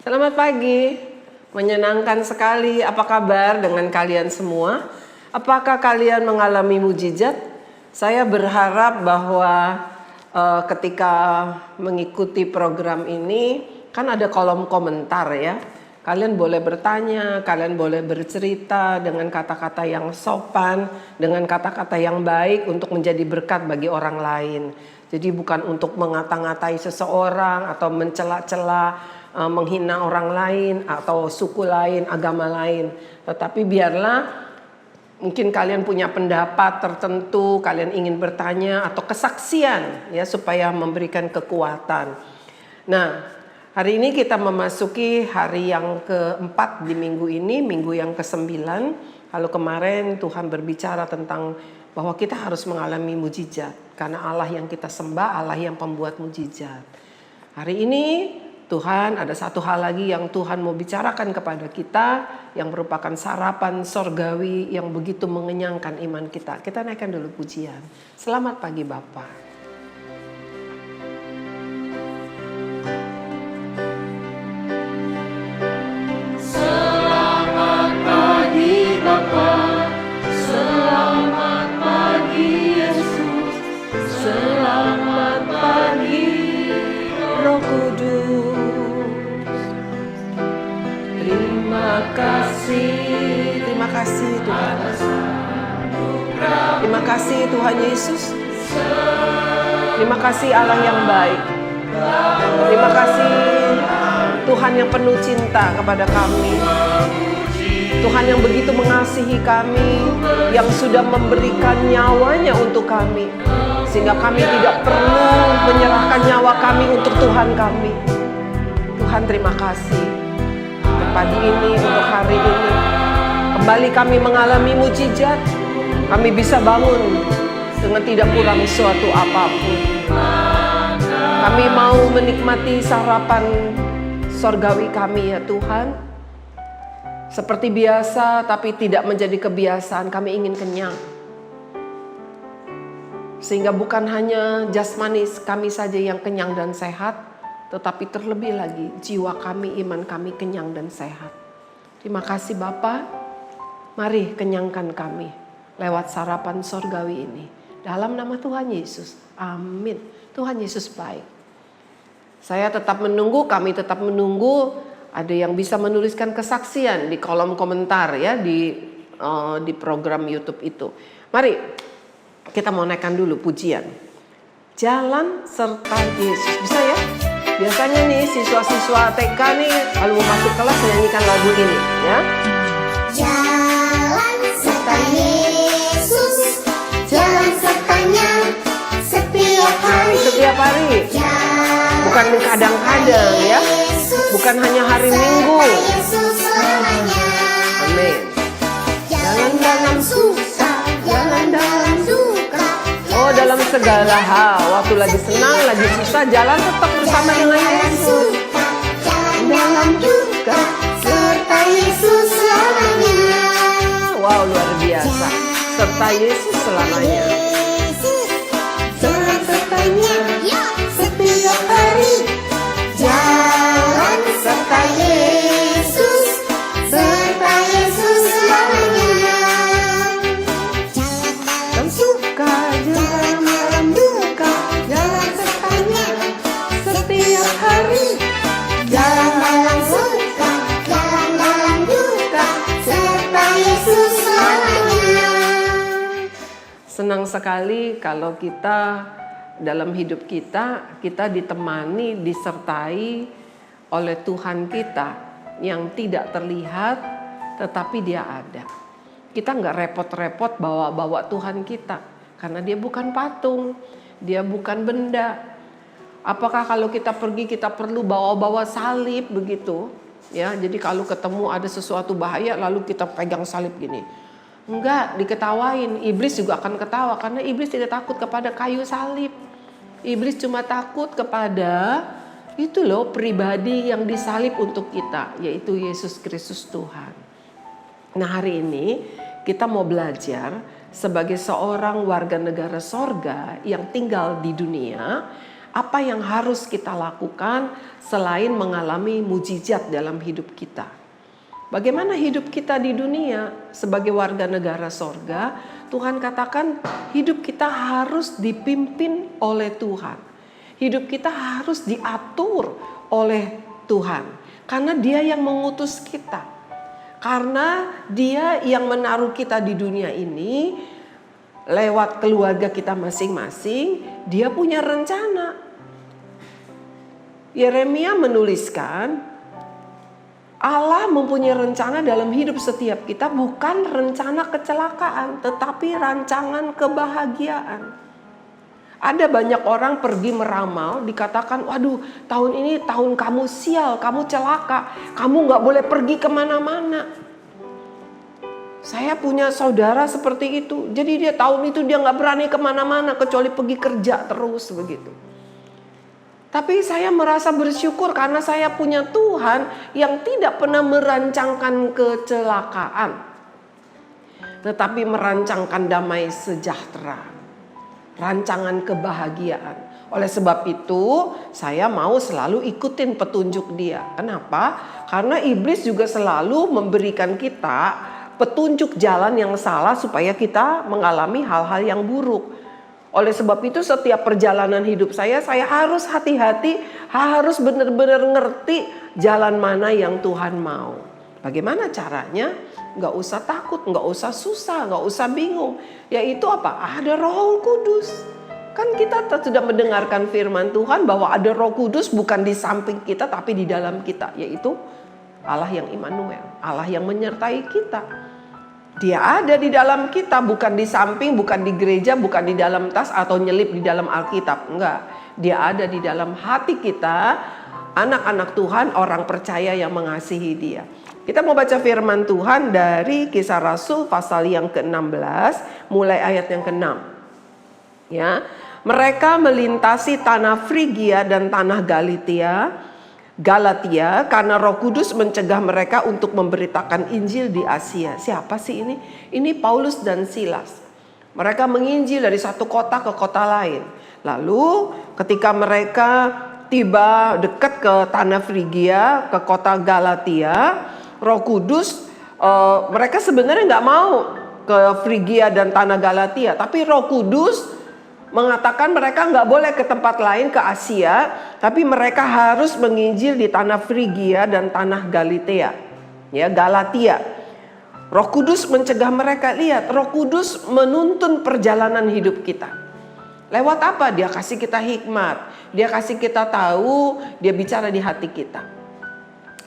Selamat pagi, menyenangkan sekali. Apa kabar dengan kalian semua? Apakah kalian mengalami mujizat? Saya berharap bahwa ketika mengikuti program ini, kan ada kolom komentar ya. Kalian boleh bertanya, kalian boleh bercerita dengan kata-kata yang sopan, dengan kata-kata yang baik untuk menjadi berkat bagi orang lain. Jadi bukan untuk mengata-ngatai seseorang atau mencela-cela, menghina orang lain atau suku lain, agama lain. Tetapi biarlah mungkin kalian punya pendapat tertentu, kalian ingin bertanya atau kesaksian ya supaya memberikan kekuatan. Nah, hari ini kita memasuki hari yang keempat di minggu ini, minggu yang ke-9. Kalau kemarin Tuhan berbicara tentang bahwa kita harus mengalami mujizat karena Allah yang kita sembah, Allah yang pembuat mujizat. Hari ini Tuhan ada satu hal lagi yang Tuhan mau bicarakan kepada kita yang merupakan sarapan sorgawi yang begitu mengenyangkan iman kita. Kita naikkan dulu pujian. Selamat pagi Bapa. Selamat pagi Bapa, selamat pagi Yesus, selamat pagi Roh Kudus. Terima kasih Tuhan. Terima kasih Tuhan Yesus. Terima kasih Allah yang baik. Terima kasih Tuhan yang penuh cinta kepada kami. Tuhan yang begitu mengasihi kami, yang sudah memberikan nyawanya untuk kami. Sehingga kami tidak perlu menyerahkan nyawa kami untuk Tuhan kami. Tuhan terima kasih. Pagi ini, untuk hari ini, kembali kami mengalami mujizat. Kami bisa bangun dengan tidak kurang suatu apapun. Kami mau menikmati sarapan sorgawi kami ya Tuhan. Seperti biasa tapi tidak menjadi kebiasaan, kami ingin kenyang. Sehingga bukan hanya jasmani kami saja yang kenyang dan sehat, tetapi terlebih lagi jiwa kami, iman kami kenyang dan sehat. Terima kasih Bapa. Mari kenyangkan kami lewat sarapan sorgawi ini. Dalam nama Tuhan Yesus. Amin. Tuhan Yesus baik. Saya tetap menunggu, kami tetap menunggu. Ada yang bisa menuliskan kesaksian di kolom komentar ya di program YouTube itu. Mari kita mau naikkan dulu pujian. Jalan serta Yesus. Bisa ya? Biasanya nih siswa-siswa TK nih kalau mau masuk kelas menyanyikan lagu ini ya. Jalan serta Yesus, jalan sertanya setiap hari. Setiap hari. Bukan kadang-kadang ya. Bukan hanya hari Minggu. Amin. Jalan dalam susah, jalan dalam duka. Oh, dalam segala hal. Waktu lagi senang, lagi susah, jalan tetap bersama dengan Yesus. Jalan dalam duka, serta Yesus selamanya. Wow, luar biasa. Serta Yesus selamanya. Jalan sertanya setiap hari. Jalan serta Yesus, serta Yesus selamanya. Dan suka jalan dalam duka, jalan sertanya setiap hari. Jalan dalam suka, jalan dalam duka, serta Yesus selamanya. Senang sekali kalau kita dalam hidup kita ditemani, disertai oleh Tuhan kita yang tidak terlihat tetapi dia ada. Kita nggak repot-repot bawa-bawa Tuhan kita karena dia bukan patung, dia bukan benda. Apakah kalau kita pergi kita perlu bawa-bawa salib begitu? Ya, jadi kalau ketemu ada sesuatu bahaya lalu kita pegang salib gini. Enggak, diketawain. Iblis juga akan ketawa karena iblis tidak takut kepada kayu salib. Iblis cuma takut kepada itu loh pribadi yang disalib untuk kita, yaitu Yesus Kristus Tuhan. Nah, hari ini kita mau belajar sebagai seorang warga negara sorga yang tinggal di dunia. apa yang harus kita lakukan selain mengalami mujizat dalam hidup kita. Bagaimana hidup kita di dunia sebagai warga negara sorga? Tuhan katakan hidup kita harus dipimpin oleh Tuhan. Hidup kita harus diatur oleh Tuhan. Karena Dia yang mengutus kita. Karena Dia yang menaruh kita di dunia ini lewat keluarga kita masing-masing. Dia punya rencana. Yeremia menuliskan, Allah mempunyai rencana dalam hidup setiap kita, bukan rencana kecelakaan, tetapi rancangan kebahagiaan. Ada banyak orang pergi meramal, dikatakan, waduh tahun ini tahun kamu sial, kamu celaka, kamu gak boleh pergi kemana-mana. Saya punya saudara seperti itu, jadi dia tahun itu dia gak berani kemana-mana kecuali pergi kerja terus begitu. Tapi saya merasa bersyukur karena saya punya Tuhan yang tidak pernah merancangkan kecelakaan, tetapi merancangkan damai sejahtera, rancangan kebahagiaan. Oleh sebab itu saya mau selalu ikutin petunjuk Dia. Kenapa? Karena iblis juga selalu memberikan kita petunjuk jalan yang salah supaya kita mengalami hal-hal yang buruk. Oleh sebab itu setiap perjalanan hidup saya harus hati-hati, harus benar-benar ngerti jalan mana yang Tuhan mau. Bagaimana caranya? Gak usah takut, gak usah susah, gak usah bingung. Yaitu apa? Ada Roh Kudus. Kan kita sudah mendengarkan firman Tuhan bahwa ada Roh Kudus bukan di samping kita tapi di dalam kita. Yaitu Allah yang Immanuel, Allah yang menyertai kita. Dia ada di dalam kita, bukan di samping, bukan di gereja, bukan di dalam tas atau nyelip di dalam Alkitab. Enggak, Dia ada di dalam hati kita, anak-anak Tuhan, orang percaya yang mengasihi Dia. Kita mau baca firman Tuhan dari Kisah Rasul pasal yang ke-16, mulai ayat yang ke-6. Ya, mereka melintasi tanah Frigia dan tanah Galatia karena Roh Kudus mencegah mereka untuk memberitakan Injil di Asia. Siapa sih ini? Ini Paulus dan Silas. Mereka menginjil dari satu kota ke kota lain. Lalu ketika mereka tiba dekat ke tanah Frigia, ke kota Galatia, Roh Kudus mereka sebenarnya nggak mau ke Frigia dan tanah Galatia, tapi Roh Kudus mengatakan mereka nggak boleh ke tempat lain, ke Asia, tapi mereka harus menginjil di tanah Frigia dan tanah Galatia. Roh Kudus mencegah mereka. Lihat, Roh Kudus menuntun perjalanan hidup kita. Lewat apa? Dia kasih kita hikmat, Dia kasih kita tahu, Dia bicara di hati kita.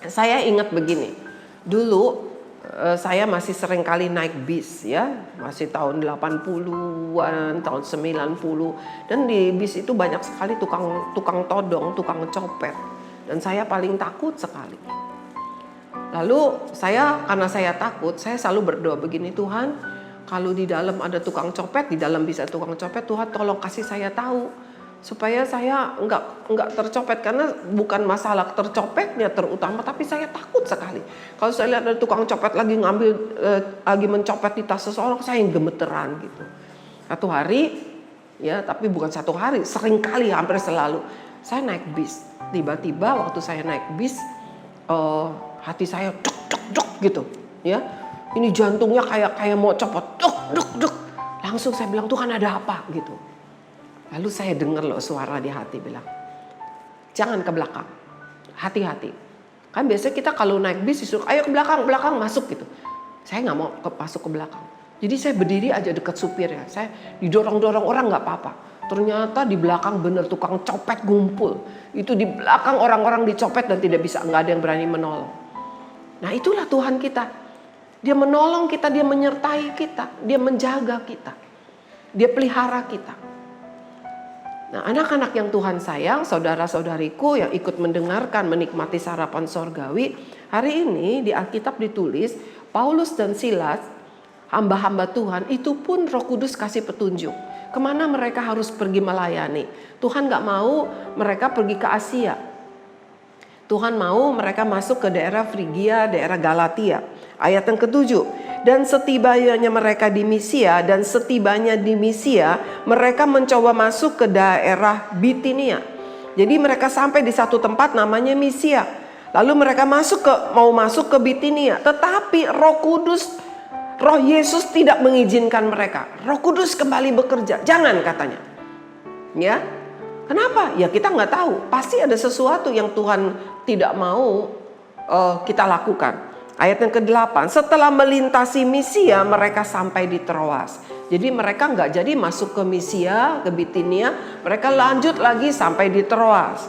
Saya ingat begini, dulu saya masih sering kali naik bis ya, masih tahun 80-an, tahun 90, dan di bis itu banyak sekali tukang todong, tukang copet, dan saya paling takut sekali. Lalu karena saya takut, saya selalu berdoa begini, Tuhan, kalau di dalam ada tukang copet, di dalam bisa tukang copet, Tuhan tolong kasih saya tahu supaya saya enggak tercopet, karena bukan masalah tercopetnya terutama, tapi saya takut sekali. Kalau saya lihat ada tukang copet lagi lagi mencopet di tas seseorang, saya yang gemeteran gitu. Satu hari, ya tapi bukan satu hari, sering kali, hampir selalu saya naik bis. Tiba-tiba waktu saya naik bis, hati saya duk gitu, ya. Ini jantungnya kayak mau copot, duk. Langsung saya bilang, Tuhan ada apa gitu. Lalu saya dengar loh suara di hati bilang, jangan ke belakang, hati-hati. Kan biasanya kita kalau naik bis disuruh, ayo ke belakang masuk gitu. Saya nggak mau masuk ke belakang. Jadi saya berdiri aja dekat supir ya. Saya didorong-dorong orang nggak apa-apa. Ternyata di belakang bener tukang copet ngumpul. Itu di belakang orang-orang dicopet dan nggak ada yang berani menolong. Nah itulah Tuhan kita. Dia menolong kita, Dia menyertai kita, Dia menjaga kita, Dia pelihara kita. Nah, anak-anak yang Tuhan sayang, saudara-saudariku yang ikut mendengarkan, menikmati sarapan sorgawi, hari ini di Alkitab ditulis, Paulus dan Silas, hamba-hamba Tuhan, itu pun Roh Kudus kasih petunjuk. Kemana mereka harus pergi melayani. Tuhan gak mau mereka pergi ke Asia. Tuhan mau mereka masuk ke daerah Frigia, daerah Galatia. Ayat yang ke-7. Dan setibanya mereka di Misia, mereka mencoba masuk ke daerah Bitinia. Jadi mereka sampai di satu tempat namanya Misia. Lalu mereka mau masuk ke Bitinia. Tetapi Roh Yesus tidak mengizinkan mereka. Roh Kudus kembali bekerja. Jangan katanya. Ya, kenapa? Ya kita nggak tahu. Pasti ada sesuatu yang Tuhan tidak mau kita lakukan. Ayat yang ke-8, setelah melintasi Misia mereka sampai di Troas. Jadi mereka nggak jadi masuk ke Misia, ke Bitinia, mereka lanjut lagi sampai di Troas.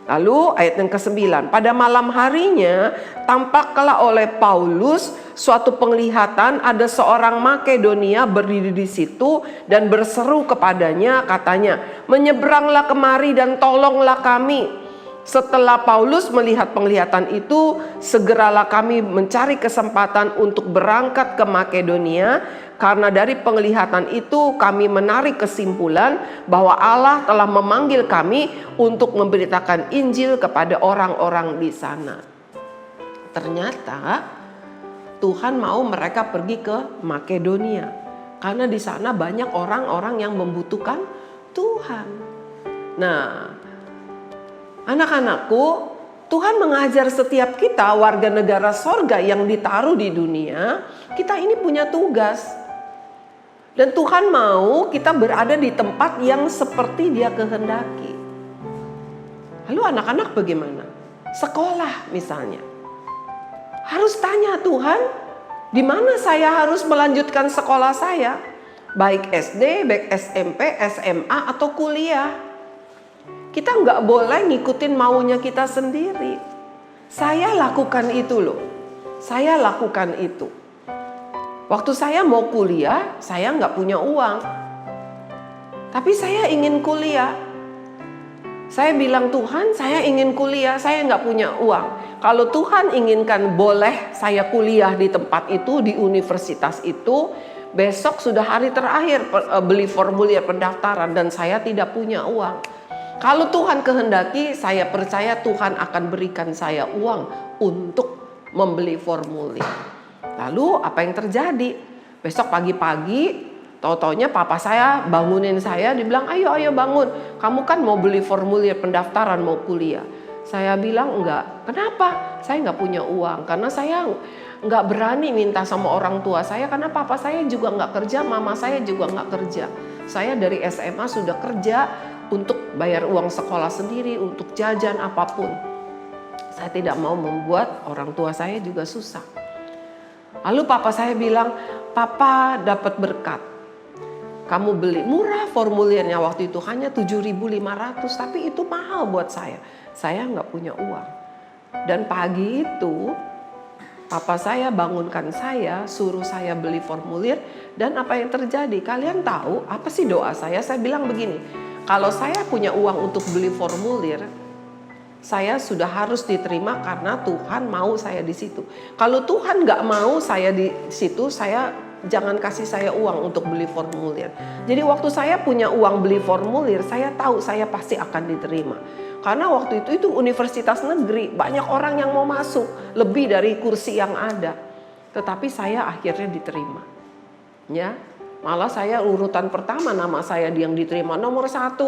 Lalu ayat yang ke-9, pada malam harinya tampaklah oleh Paulus suatu penglihatan, ada seorang Makedonia berdiri di situ dan berseru kepadanya, katanya, menyeberanglah kemari dan tolonglah kami. Setelah Paulus melihat penglihatan itu, segeralah kami mencari kesempatan untuk berangkat ke Makedonia. Karena dari penglihatan itu kami menarik kesimpulan bahwa Allah telah memanggil kami untuk memberitakan Injil kepada orang-orang di sana. Ternyata Tuhan mau mereka pergi ke Makedonia. Karena di sana banyak orang-orang yang membutuhkan Tuhan. Nah, anak-anakku, Tuhan mengajar setiap kita warga negara sorga yang ditaruh di dunia. Kita ini punya tugas. Dan Tuhan mau kita berada di tempat yang seperti Dia kehendaki. Lalu anak-anak bagaimana? Sekolah misalnya. Harus tanya Tuhan, di mana saya harus melanjutkan sekolah saya? Baik SD, baik SMP, SMA atau kuliah. Kita nggak boleh ngikutin maunya kita sendiri. Saya lakukan itu loh. Saya lakukan itu. Waktu saya mau kuliah, saya nggak punya uang. Tapi saya ingin kuliah. Saya bilang, Tuhan, saya ingin kuliah, saya nggak punya uang. Kalau Tuhan inginkan boleh saya kuliah di tempat itu, di universitas itu, besok sudah hari terakhir beli formulir pendaftaran dan saya tidak punya uang. Kalau Tuhan kehendaki, saya percaya Tuhan akan berikan saya uang untuk membeli formulir. Lalu apa yang terjadi? Besok pagi-pagi, tahu-taunya papa saya bangunin saya, dibilang, ayo bangun. Kamu kan mau beli formulir pendaftaran, mau kuliah. Saya bilang enggak. Kenapa? Saya enggak punya uang. Karena saya enggak berani minta sama orang tua saya. Karena papa saya juga enggak kerja, mama saya juga enggak kerja. Saya dari SMA sudah kerja untuk bayar uang sekolah sendiri, untuk jajan apapun. Saya tidak mau membuat orang tua saya juga susah. Lalu papa saya bilang, papa dapat berkat. Kamu beli murah formulirnya waktu itu hanya 7.500, tapi itu mahal buat saya. Saya nggak punya uang. Dan pagi itu papa saya bangunkan saya, suruh saya beli formulir. Dan apa yang terjadi? Kalian tahu apa sih doa saya? Saya bilang begini, kalau saya punya uang untuk beli formulir, saya sudah harus diterima karena Tuhan mau saya di situ. Kalau Tuhan nggak mau saya di situ, jangan kasih saya uang untuk beli formulir. Jadi waktu saya punya uang beli formulir, saya tahu saya pasti akan diterima. Karena waktu itu universitas negeri, banyak orang yang mau masuk, lebih dari kursi yang ada. Tetapi saya akhirnya diterima. Ya, malah saya urutan pertama nama saya yang diterima, nomor 1,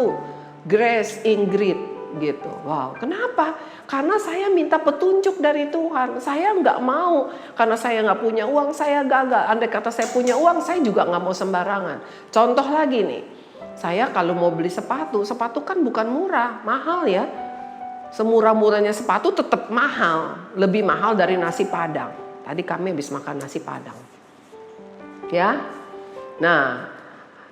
Grace Ingrid. Gitu. Wow, kenapa? Karena saya minta petunjuk dari Tuhan. Saya nggak mau, karena saya nggak punya uang, saya gagal. Andai kata saya punya uang, saya juga nggak mau sembarangan. Contoh lagi nih, saya kalau mau beli sepatu kan bukan murah, mahal ya. Semurah-murahnya sepatu tetap mahal, lebih mahal dari nasi padang. Tadi kami habis makan nasi padang. Ya, nah,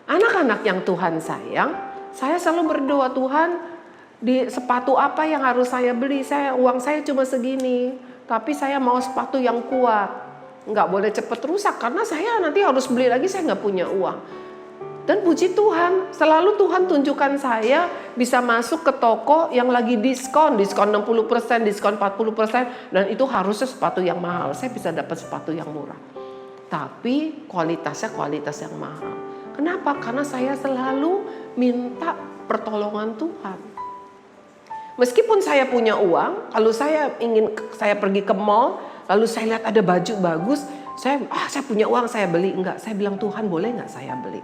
anak-anak yang Tuhan sayang, saya selalu berdoa, Tuhan, di sepatu apa yang harus saya beli? Uang saya cuma segini, tapi saya mau sepatu yang kuat, nggak boleh cepet rusak karena saya nanti harus beli lagi, saya nggak punya uang. Dan puji Tuhan, selalu Tuhan tunjukkan saya bisa masuk ke toko yang lagi diskon 60%, diskon 40%, dan itu harusnya sepatu yang mahal. Saya bisa dapat sepatu yang murah, tapi kualitasnya kualitas yang mahal. Kenapa? Karena saya selalu minta pertolongan Tuhan. Meskipun saya punya uang, kalau saya pergi ke mall, lalu saya lihat ada baju bagus, saya punya uang, saya beli. Enggak, saya bilang, Tuhan boleh enggak saya beli?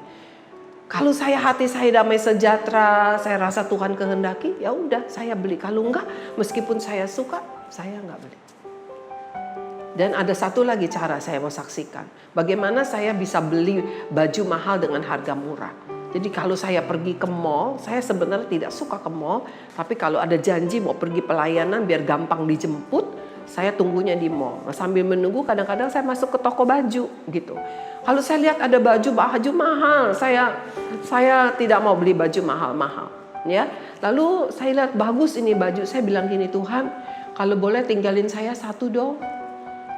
Kalau hati saya damai sejahtera, saya rasa Tuhan kehendaki, ya udah saya beli. Kalau enggak, meskipun saya suka, saya enggak beli. Dan ada satu lagi cara saya mau saksikan. Bagaimana saya bisa beli baju mahal dengan harga murah. Jadi kalau saya pergi ke mall, saya sebenarnya tidak suka ke mall. Tapi kalau ada janji mau pergi pelayanan biar gampang dijemput, saya tunggunya di mall. Nah, sambil menunggu kadang-kadang saya masuk ke toko baju gitu. Kalau saya lihat ada baju mahal, saya tidak mau beli baju mahal-mahal. Ya, lalu saya lihat bagus ini baju, saya bilang gini, Tuhan, kalau boleh tinggalin saya satu dong.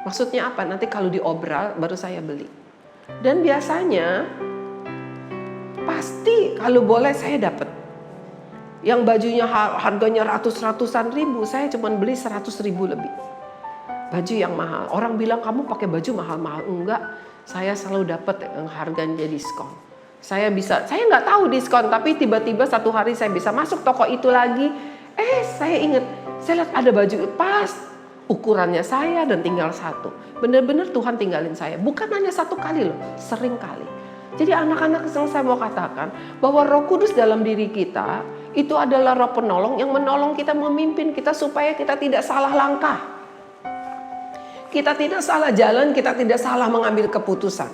Maksudnya apa? Nanti kalau diobral baru saya beli. Dan biasanya pasti kalau boleh saya dapat. Yang bajunya harganya ratusan ribu, saya cuma beli 100 ribu lebih. Baju yang mahal. Orang bilang kamu pakai baju mahal-mahal. Enggak, saya selalu dapat yang harganya diskon. Saya nggak tahu diskon, tapi tiba-tiba satu hari saya bisa masuk toko itu lagi. Saya ingat, saya lihat ada baju pas ukurannya saya dan tinggal satu. Benar-benar Tuhan tinggalin saya. Bukan hanya satu kali loh, sering kali. Jadi anak-anak yang saya mau katakan bahwa Roh Kudus dalam diri kita itu adalah Roh penolong yang menolong kita, memimpin kita supaya kita tidak salah langkah. Kita tidak salah jalan, kita tidak salah mengambil keputusan.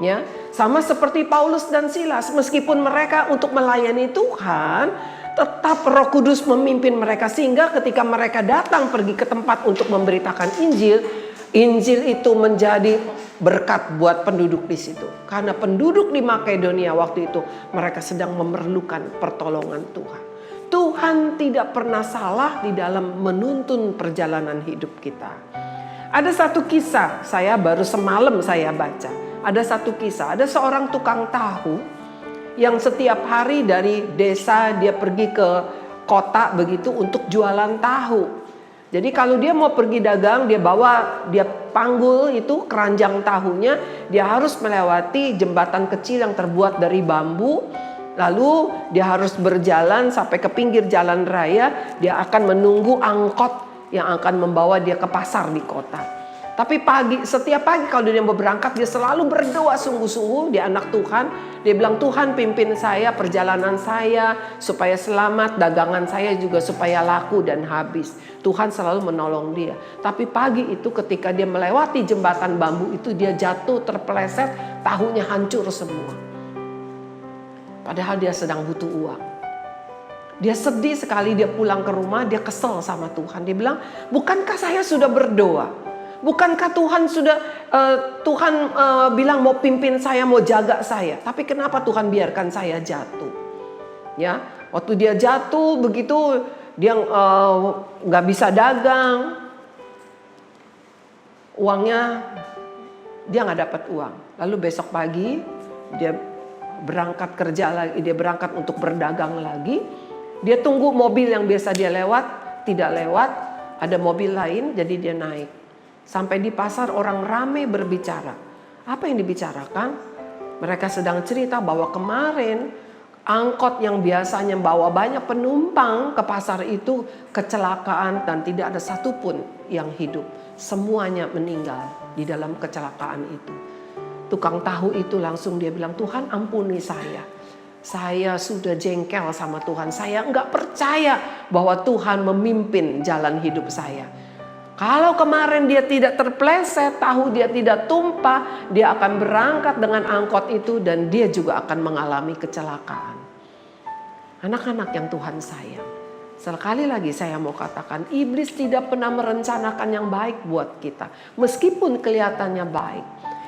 Ya, sama seperti Paulus dan Silas, meskipun mereka untuk melayani Tuhan, tetap Roh Kudus memimpin mereka sehingga ketika mereka datang pergi ke tempat untuk memberitakan Injil, Injil itu menjadi berkat buat penduduk di situ. Karena penduduk di Makedonia waktu itu mereka sedang memerlukan pertolongan Tuhan. Tuhan tidak pernah salah di dalam menuntun perjalanan hidup kita. Ada satu kisah, saya baru semalam saya baca. Ada satu kisah, ada seorang tukang tahu yang setiap hari dari desa dia pergi ke kota begitu untuk jualan tahu. Jadi kalau dia mau pergi dagang, dia panggul itu keranjang tahunya, dia harus melewati jembatan kecil yang terbuat dari bambu. Lalu dia harus berjalan sampai ke pinggir jalan raya, dia akan menunggu angkot yang akan membawa dia ke pasar di kota. Tapi setiap pagi kalau dia mau berangkat, dia selalu berdoa sungguh-sungguh. Dia anak Tuhan, dia bilang, Tuhan pimpin saya, perjalanan saya supaya selamat, dagangan saya juga supaya laku dan habis. Tuhan selalu menolong dia. Tapi pagi itu ketika dia melewati jembatan bambu itu, dia jatuh, terpeleset, tahunya hancur semua. Padahal dia sedang butuh uang. Dia sedih sekali, dia pulang ke rumah, dia kesel sama Tuhan. Dia bilang, bukankah saya sudah berdoa? Bukankah Tuhan bilang mau pimpin saya, mau jaga saya? Tapi kenapa Tuhan biarkan saya jatuh? Ya, waktu dia jatuh begitu dia nggak bisa dagang, uangnya dia nggak dapat uang. Lalu besok pagi dia berangkat kerja lagi, dia berangkat untuk berdagang lagi. Dia tunggu mobil yang biasa dia lewat, tidak lewat, ada mobil lain, jadi dia naik. Sampai di pasar orang ramai berbicara. Apa yang dibicarakan? Mereka sedang cerita bahwa kemarin angkot yang biasanya bawa banyak penumpang ke pasar itu kecelakaan dan tidak ada satupun yang hidup. Semuanya meninggal di dalam kecelakaan itu. Tukang tahu itu langsung dia bilang, Tuhan ampuni saya. Saya sudah jengkel sama Tuhan. Saya enggak percaya bahwa Tuhan memimpin jalan hidup saya. Kalau kemarin dia tidak terpleset, tahu dia tidak tumpah, dia akan berangkat dengan angkot itu dan dia juga akan mengalami kecelakaan. Anak-anak yang Tuhan sayang, sekali lagi saya mau katakan, iblis tidak pernah merencanakan yang baik buat kita. Meskipun kelihatannya baik,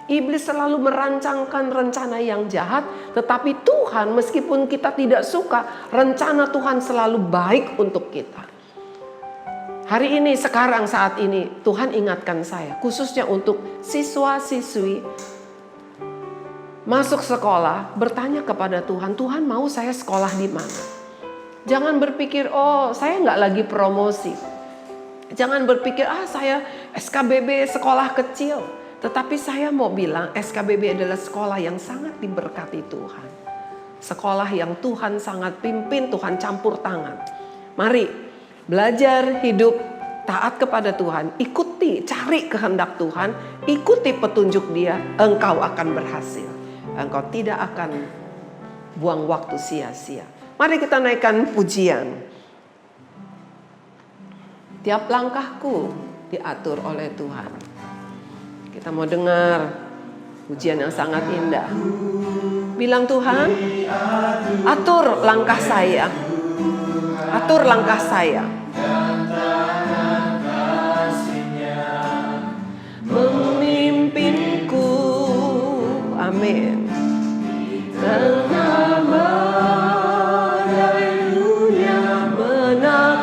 iblis selalu merancangkan rencana yang jahat, tetapi Tuhan meskipun kita tidak suka, rencana Tuhan selalu baik untuk kita. Hari ini, sekarang, saat ini, Tuhan ingatkan saya, khususnya untuk siswa-siswi masuk sekolah, bertanya kepada Tuhan, Tuhan mau saya sekolah di mana? Jangan berpikir, oh saya nggak lagi promosi. Jangan berpikir, saya SKBB sekolah kecil. Tetapi saya mau bilang, SKBB adalah sekolah yang sangat diberkati Tuhan. Sekolah yang Tuhan sangat pimpin, Tuhan campur tangan. Mari belajar hidup taat kepada Tuhan, ikuti, cari kehendak Tuhan, ikuti petunjuk Dia, engkau akan berhasil. Engkau tidak akan buang waktu sia-sia. Mari kita naikkan pujian. Tiap langkahku diatur oleh Tuhan. Kita mau dengar pujian yang sangat indah. Bilang, Tuhan, atur langkah saya. Atur langkah saya. Memimpinku. Amin. Karena badai dunia menakutkan.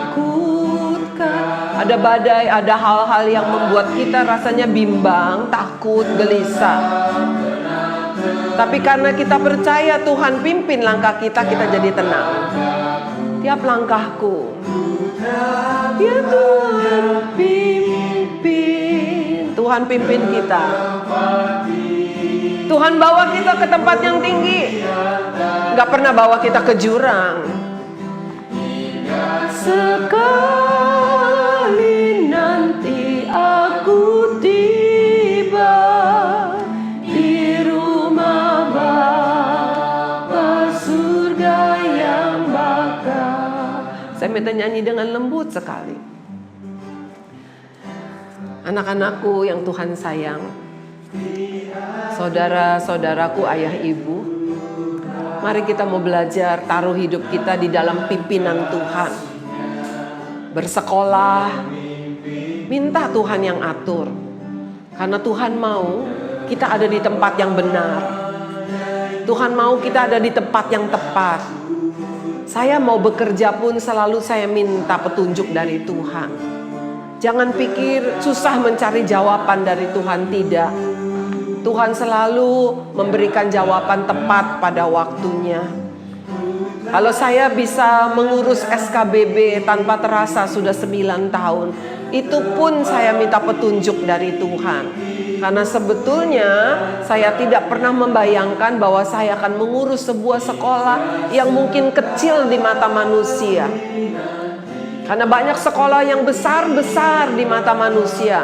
Ada badai, ada hal-hal yang membuat kita rasanya bimbang, takut, gelisah. Tapi karena kita percaya Tuhan pimpin langkah kita, kita jadi tenang. Tiap langkahku, ya Tuhan pimpin. Tuhan pimpin kita. Tuhan bawa kita ke tempat yang tinggi. Gak pernah bawa kita ke jurang. Sekali nanti aku tiba di rumah Bapa surga yang bakal. Saya minta nyanyi dengan lembut sekali. Anak-anakku yang Tuhan sayang, saudara-saudaraku, ayah ibu, mari kita mau belajar taruh hidup kita di dalam pimpinan Tuhan. Bersekolah, minta Tuhan yang atur. Karena Tuhan mau kita ada di tempat yang benar. Tuhan mau kita ada di tempat yang tepat. Saya mau bekerja pun selalu saya minta petunjuk dari Tuhan. Jangan pikir susah mencari jawaban dari Tuhan, tidak. Tuhan selalu memberikan jawaban tepat pada waktunya. Kalau saya bisa mengurus SKBB tanpa terasa sudah 9 tahun, itu pun saya minta petunjuk dari Tuhan. Karena sebetulnya saya tidak pernah membayangkan bahwa saya akan mengurus sebuah sekolah yang mungkin kecil di mata manusia. Karena banyak sekolah yang besar-besar di mata manusia,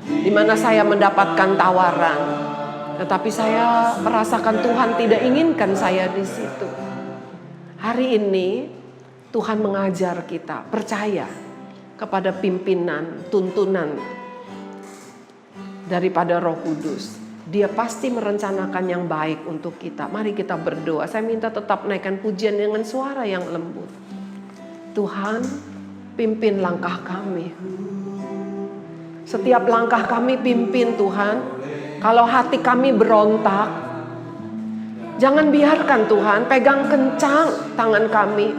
di mana saya mendapatkan tawaran. Tetapi saya merasakan Tuhan tidak inginkan saya di situ. Hari ini Tuhan mengajar kita percaya kepada pimpinan, tuntunan daripada Roh Kudus. Dia pasti merencanakan yang baik untuk kita. Mari kita berdoa. Saya minta tetap naikkan pujian dengan suara yang lembut. Tuhan, pimpin langkah kami. Setiap langkah kami pimpin Tuhan. Kalau hati kami berontak, jangan biarkan Tuhan pegang kencang tangan kami.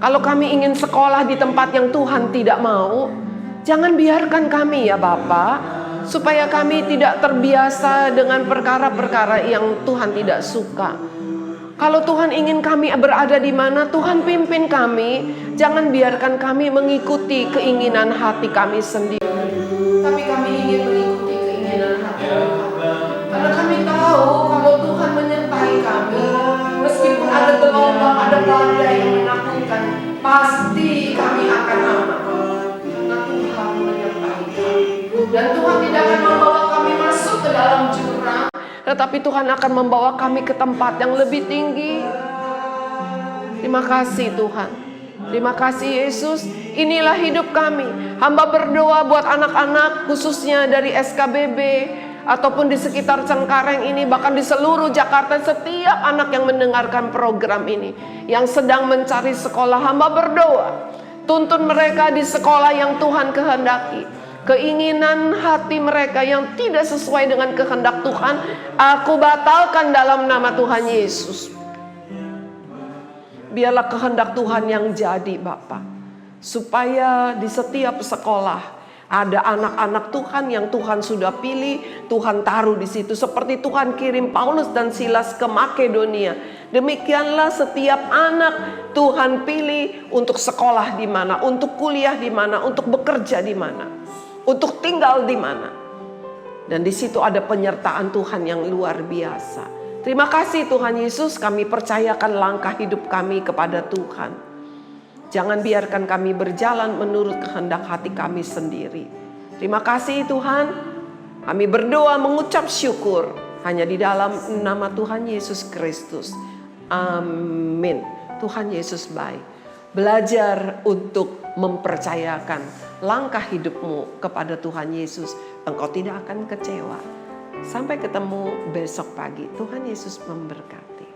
Kalau kami ingin sekolah di tempat yang Tuhan tidak mau, jangan biarkan kami ya Bapa, supaya kami tidak terbiasa dengan perkara-perkara yang Tuhan tidak suka. Kalau Tuhan ingin kami berada di mana, Tuhan pimpin kami. Jangan biarkan kami mengikuti keinginan hati kami sendiri. Tapi kami ingin mengikuti keinginan hati kami. Karena kami tahu kalau Tuhan menyertai kami, meskipun ada gelombang, ada badai yang menakutkan, pasti kami akan aman. Karena Tuhan menyertai kami. Dan Tuhan tidak akan membawa kami masuk ke dalam jurang, tetapi Tuhan akan membawa kami ke tempat yang lebih tinggi. Terima kasih Tuhan. Terima kasih Yesus. Inilah hidup kami. Hamba berdoa buat anak-anak khususnya dari SKBB ataupun di sekitar Cengkareng ini, bahkan di seluruh Jakarta, setiap anak yang mendengarkan program ini yang sedang mencari sekolah, hamba berdoa tuntun mereka di sekolah yang Tuhan kehendaki. Keinginan hati mereka yang tidak sesuai dengan kehendak Tuhan, aku batalkan dalam nama Tuhan Yesus. Biarlah kehendak Tuhan yang jadi Bapa, supaya di setiap sekolah ada anak-anak Tuhan yang Tuhan sudah pilih, Tuhan taruh di situ. Seperti Tuhan kirim Paulus dan Silas ke Makedonia, demikianlah setiap anak Tuhan pilih untuk sekolah di mana, untuk kuliah di mana, untuk bekerja di mana, untuk tinggal di mana. Dan di situ ada penyertaan Tuhan yang luar biasa. Terima kasih Tuhan Yesus, kami percayakan langkah hidup kami kepada Tuhan. Jangan biarkan kami berjalan menurut kehendak hati kami sendiri. Terima kasih Tuhan, kami berdoa mengucap syukur hanya di dalam nama Tuhan Yesus Kristus. Amin. Tuhan Yesus baik. Belajar untuk mempercayakan langkah hidupmu kepada Tuhan Yesus. Engkau tidak akan kecewa. Sampai ketemu besok pagi. Tuhan Yesus memberkati.